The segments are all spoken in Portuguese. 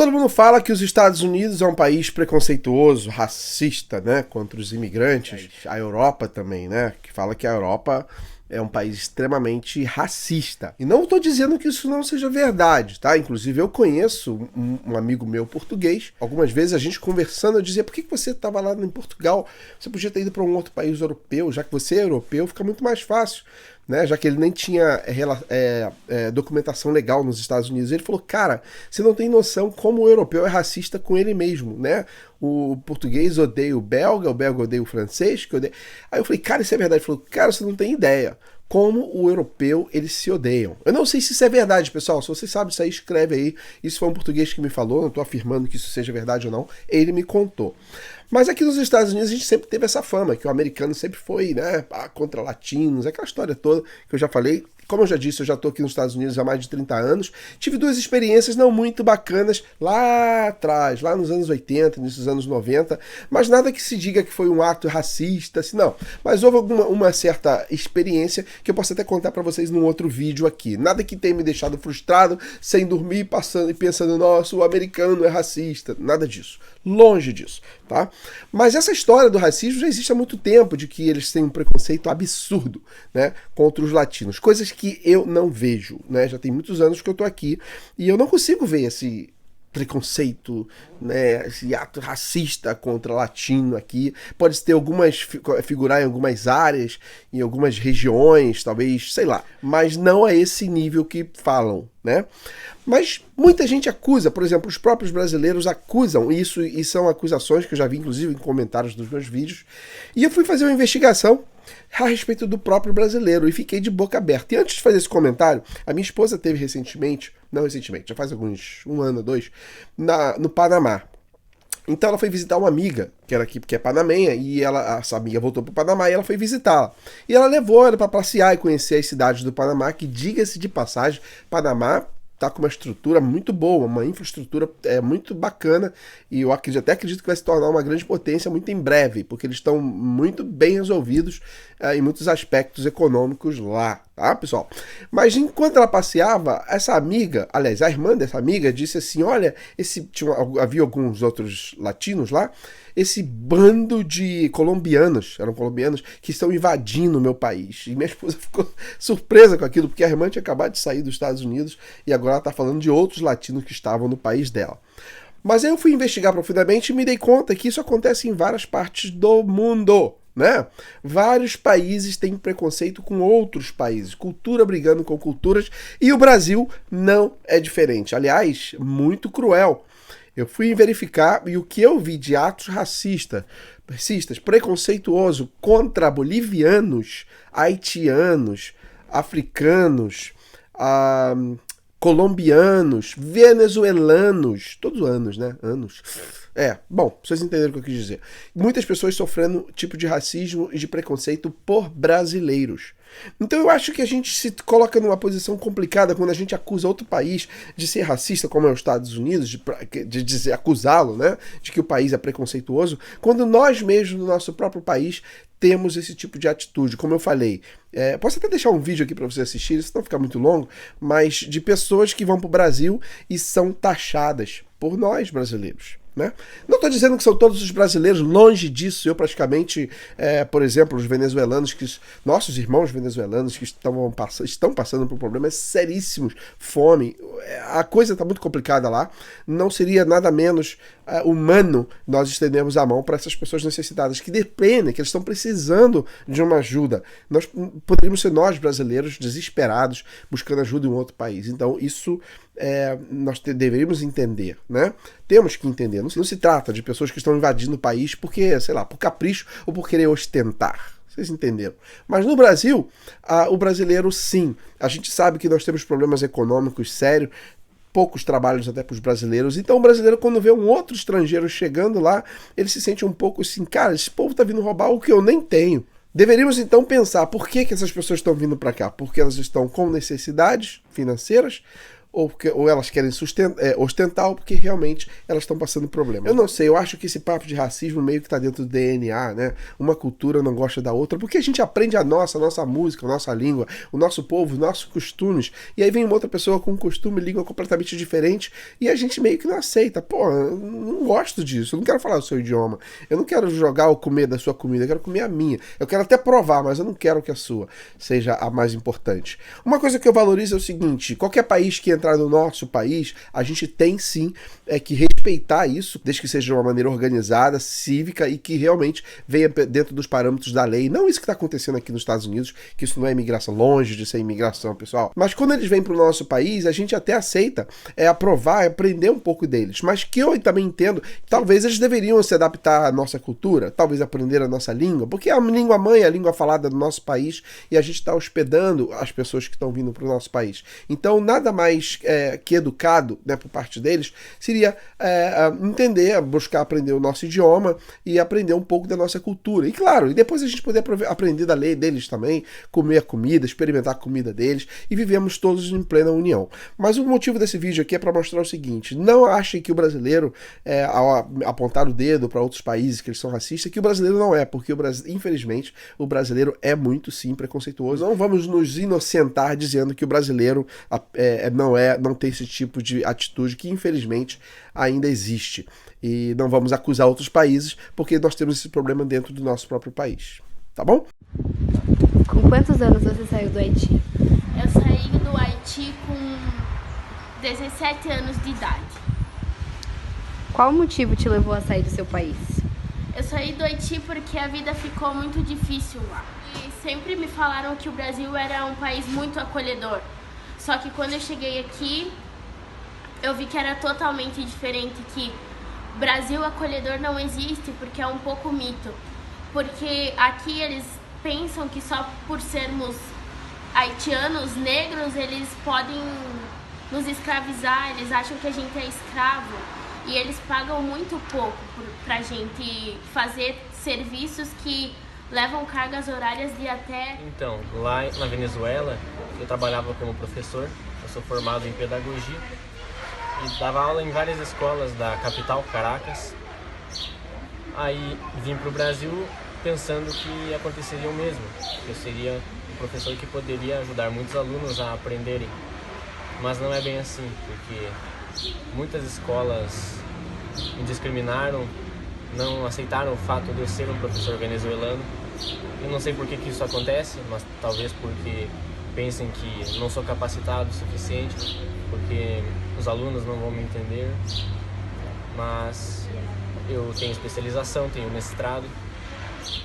Todo mundo fala que os Estados Unidos é um país preconceituoso, racista, né, contra os imigrantes. A Europa também, né, que fala que a Europa é um país extremamente racista. E não estou dizendo que isso não seja verdade, tá? Inclusive eu conheço um amigo meu português. Algumas vezes a gente conversando, eu dizia, por que você estava lá em Portugal? Você podia ter ido para um outro país europeu, já que você é europeu, fica muito mais fácil. Né, já que ele nem tinha documentação legal nos Estados Unidos. Ele falou, cara, você não tem noção como o europeu é racista com ele mesmo, né? O português odeia o belga odeia o francês. Aí eu falei, cara, isso é verdade. Ele falou, cara, você não tem ideia como o europeu, eles se odeiam. Eu não sei se isso é verdade, pessoal. Se você sabe isso aí, escreve aí. Isso foi um português que me falou, não estou afirmando que isso seja verdade ou não. Ele me contou. Mas aqui nos Estados Unidos a gente sempre teve essa fama, que o americano sempre foi, né, contra latinos, aquela história toda que eu já falei. Como eu já disse, eu já estou aqui nos Estados Unidos há mais de 30 anos. Tive duas experiências não muito bacanas lá atrás, lá nos anos 80, nesses anos 90, mas nada que se diga que foi um ato racista, assim, não. Mas houve uma certa experiência que eu posso até contar para vocês num outro vídeo aqui. Nada que tenha me deixado frustrado, sem dormir, passando e pensando, nossa, o americano é racista. Nada disso. Longe disso, tá? Mas essa história do racismo já existe há muito tempo, de que eles têm um preconceito absurdo, né, contra os latinos. Coisas que eu não vejo, né? Já tem muitos anos que eu tô aqui e eu não consigo ver esse preconceito, né, esse ato racista contra latino aqui. Pode ter figurar em algumas áreas, em algumas regiões, talvez, sei lá, mas não a esse nível que falam, né? Mas muita gente acusa, por exemplo, os próprios brasileiros acusam isso, e são acusações que eu já vi, inclusive, em comentários dos meus vídeos, e eu fui fazer uma investigação a respeito do próprio brasileiro e fiquei de boca aberta. E antes de fazer esse comentário, a minha esposa teve já faz um ano, dois, no Panamá. Então ela foi visitar uma amiga, que é panamenha, e essa amiga voltou para o Panamá e ela foi visitá-la. E ela levou ela para passear e conhecer as cidades do Panamá, que, diga-se de passagem, Panamá tá com uma estrutura muito boa, uma infraestrutura muito bacana, e eu até acredito que vai se tornar uma grande potência muito em breve, porque eles estão muito bem resolvidos em muitos aspectos econômicos lá, tá, pessoal? Mas enquanto ela passeava, essa amiga, aliás, a irmã dessa amiga, disse assim, olha, havia alguns outros latinos lá, esse bando de colombianos, eram colombianos, que estão invadindo o meu país. E minha esposa ficou surpresa com aquilo, porque a irmã tinha acabado de sair dos Estados Unidos e agora ela está falando de outros latinos que estavam no país dela. Mas aí eu fui investigar profundamente e me dei conta que isso acontece em várias partes do mundo, né? Vários países têm preconceito com outros países, cultura brigando com culturas, e o Brasil não é diferente. Aliás, muito cruel. Eu fui verificar e o que eu vi de atos racistas, preconceituoso contra bolivianos, haitianos, africanos, colombianos, venezuelanos, todos anos, né? Anos. Bom, vocês entenderam o que eu quis dizer. Muitas pessoas sofrendo tipo de racismo e de preconceito por brasileiros. Então eu acho que a gente se coloca numa posição complicada quando a gente acusa outro país de ser racista, como é os Estados Unidos, de dizer, acusá-lo, né, de que o país é preconceituoso, quando nós mesmos, no nosso próprio país, temos esse tipo de atitude. Como eu falei, posso até deixar um vídeo aqui para você assistir, isso não ficar muito longo, mas de pessoas que vão para o Brasil e são taxadas por nós brasileiros. Né? Não estou dizendo que são todos os brasileiros, longe disso. Eu praticamente, por exemplo, os venezuelanos, nossos irmãos venezuelanos que estão passando por problemas seríssimos, fome, a coisa está muito complicada lá. Não seria nada menos humano nós estendermos a mão para essas pessoas necessitadas, que dependem, que eles estão precisando de uma ajuda. Poderíamos ser nós brasileiros desesperados buscando ajuda em um outro país. Então isso nós deveríamos entender, né? Temos que entender. Não se trata de pessoas que estão invadindo o país porque, sei lá, por capricho ou por querer ostentar. Vocês entenderam? Mas no Brasil, o brasileiro, sim. A gente sabe que nós temos problemas econômicos sérios, poucos trabalhos até para os brasileiros. Então o brasileiro, quando vê um outro estrangeiro chegando lá, ele se sente um pouco assim, cara, esse povo tá vindo roubar o que eu nem tenho. Deveríamos então pensar por que essas pessoas estão vindo para cá? Porque elas estão com necessidades financeiras, ou elas querem ostentar, ou porque realmente elas estão passando problema. Eu não sei, eu acho que esse papo de racismo meio que tá dentro do DNA, né? Uma cultura não gosta da outra, porque a gente aprende a nossa música, a nossa língua, o nosso povo, os nossos costumes, e aí vem uma outra pessoa com um costume e língua completamente diferente, e a gente meio que não aceita. Pô, eu não gosto disso, eu não quero falar o seu idioma, eu não quero jogar ou comer da sua comida, eu quero comer a minha. Eu quero até provar, mas eu não quero que a sua seja a mais importante. Uma coisa que eu valorizo é o seguinte: qualquer país que entrar no nosso país, a gente tem sim que respeitar isso, desde que seja de uma maneira organizada, cívica e que realmente venha dentro dos parâmetros da lei. Não isso que está acontecendo aqui nos Estados Unidos, que isso não é imigração, longe de ser imigração, pessoal. Mas quando eles vêm para o nosso país, a gente até aceita aprovar, aprender um pouco deles. Mas que eu também entendo, talvez eles deveriam se adaptar à nossa cultura, talvez aprender a nossa língua, porque a língua mãe é a língua falada do nosso país e a gente está hospedando as pessoas que estão vindo para o nosso país. Então, nada mais que educado, né, por parte deles seria entender, buscar aprender o nosso idioma e aprender um pouco da nossa cultura. E claro, e depois a gente poder aprender da lei deles também, comer a comida, experimentar a comida deles e vivemos todos em plena união. Mas o motivo desse vídeo aqui é para mostrar o seguinte: não achem que o brasileiro, ao apontar o dedo para outros países que eles são racistas, que o brasileiro não é, porque infelizmente o brasileiro é muito sim preconceituoso. Não vamos nos inocentar dizendo que o brasileiro não tem esse tipo de atitude que infelizmente ainda existe. E não vamos acusar outros países porque nós temos esse problema dentro do nosso próprio país. Tá bom? Com quantos anos você saiu do Haiti? Eu saí do Haiti com 17 anos de idade. Qual o motivo te levou a sair do seu país? Eu saí do Haiti porque a vida ficou muito difícil lá. E sempre me falaram que o Brasil era um país muito acolhedor. Só que quando eu cheguei aqui, eu vi que era totalmente diferente, que Brasil acolhedor não existe, porque é um pouco mito. Porque aqui eles pensam que só por sermos haitianos, negros, eles podem nos escravizar, eles acham que a gente é escravo. E eles pagam muito pouco pra gente fazer serviços que levam cargas horárias de até... Então, lá na Venezuela, eu trabalhava como professor, eu sou formado em pedagogia e dava aula em várias escolas da capital, Caracas. Aí vim para o Brasil pensando que aconteceria o mesmo, que eu seria um professor que poderia ajudar muitos alunos a aprenderem. Mas não é bem assim, porque muitas escolas me discriminaram, não aceitaram o fato de eu ser um professor venezuelano. Eu não sei por que isso acontece, mas talvez porque pensem que não sou capacitado o suficiente, porque os alunos não vão me entender. Mas eu tenho especialização, tenho mestrado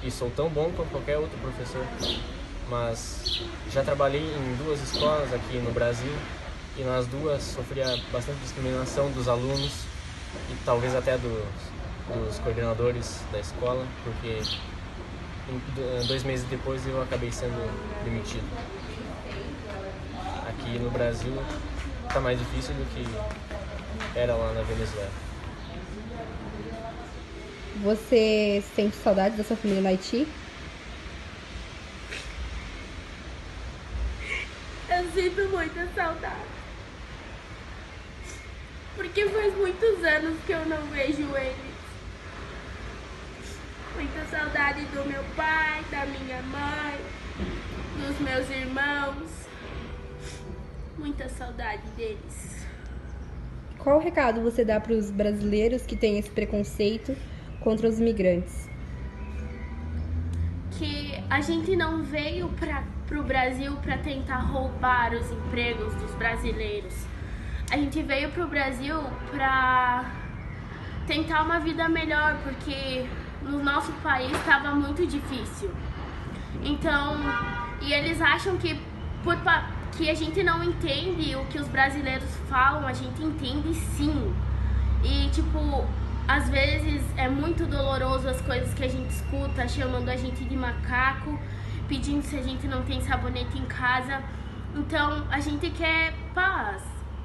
e sou tão bom quanto qualquer outro professor. Mas já trabalhei em 2 escolas aqui no Brasil e nas 2 sofria bastante discriminação dos alunos e talvez até dos coordenadores da escola, porque 2 meses depois eu acabei sendo demitido. Aqui no Brasil está mais difícil do que era lá na Venezuela. Você sente saudade da sua família no Haiti? Eu sinto muita saudade. Porque faz muitos anos que eu não vejo eles. Muita saudade do meu pai, da minha mãe, dos meus irmãos. Muita saudade deles. Qual o recado você dá para os brasileiros que têm esse preconceito contra os imigrantes? Que a gente não veio pro Brasil para tentar roubar os empregos dos brasileiros. A gente veio pro Brasil para tentar uma vida melhor, porque no nosso país estava muito difícil. Então, e eles acham que a gente não entende o que os brasileiros falam, a gente entende sim. E tipo, às vezes é muito doloroso as coisas que a gente escuta, chamando a gente de macaco, pedindo se a gente não tem sabonete em casa. Então, a gente quer paz.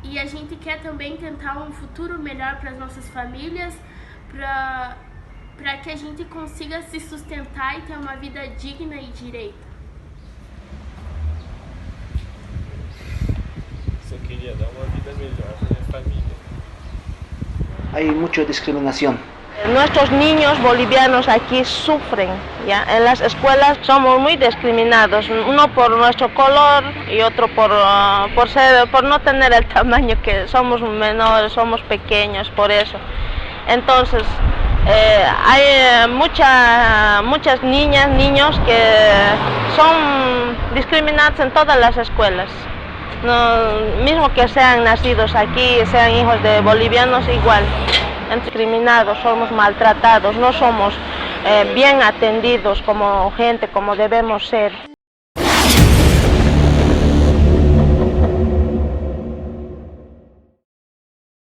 E a gente quer também tentar um futuro melhor para as nossas famílias, para que a gente consiga se sustentar e ter uma vida digna e direita. queria dar uma vida melhor para minha família. Hay mucha discriminación. Nuestros niños bolivianos aquí sufren, ¿ya? En las escuelas somos muy discriminados, uno por nuestro color y otro por no tener el tamaño que somos menores, somos pequeños, por eso. Entonces, hay muchas niñas, niños que son discriminados en todas las escuelas. No, mismo que sean nacidos aquí, sean hijos de bolivianos, igual. Discriminados, somos maltratados, no somos bien atendidos como gente, como debemos ser.